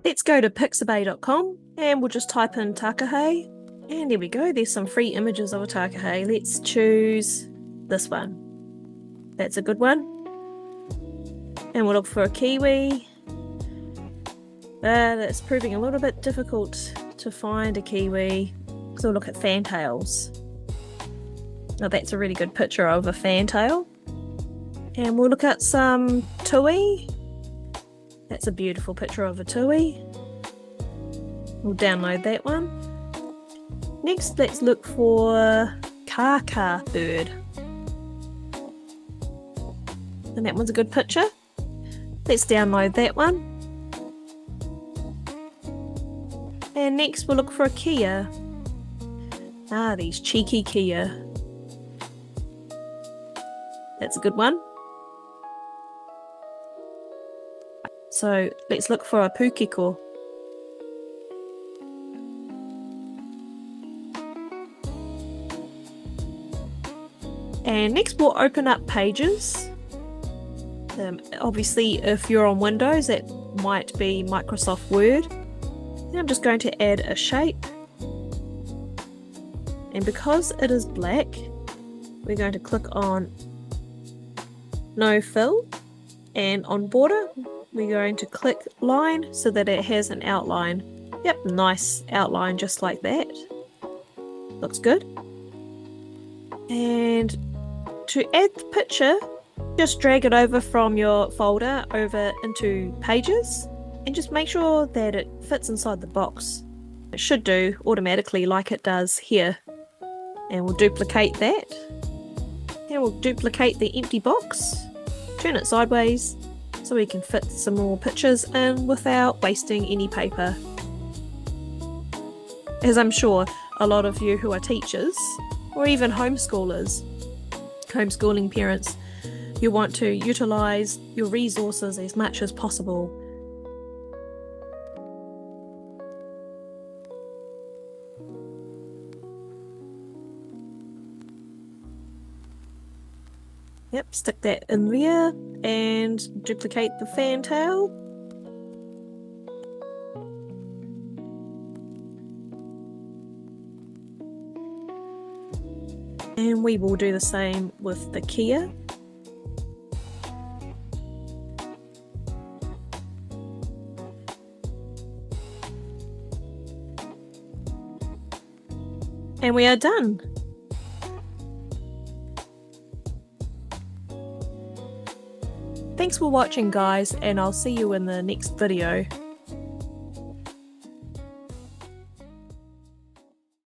let's go to Pixabay.com and we'll just type in Takahe. And there we go, there's some free images of a Takahe. Let's choose this one. That's a good one. And we'll look for a kiwi. That's proving a little bit difficult to find a kiwi. So we'll look at fantails. Now that's a really good picture of a fantail. And we'll look at some tui. That's a beautiful picture of a tui. We'll download that one. Next, let's look for kaka bird. And that one's a good picture. Let's download that one. And next we'll look for a kia. These cheeky kia. That's a good one. So let's look for a pukeko. And next we'll open up Pages. Obviously if you're on Windows that might be Microsoft Word. And I'm just going to add a shape. And because it is black, we're going to click on No Fill. And on Border, we're going to click Line so that it has an outline. Yep, nice outline just like that. Looks good. And to add the picture, just drag it over from your folder over into Pages and just make sure that it fits inside the box. It should do automatically like it does here. And we'll duplicate that. And we'll duplicate the empty box, turn it sideways so we can fit some more pictures in without wasting any paper. As I'm sure a lot of you who are teachers or even homeschooling parents, you want to utilize your resources as much as possible. Yep, stick that in there and duplicate the fantail. And we will do the same with the kia. And we are done. Thanks for watching guys, and I'll see you in the next video.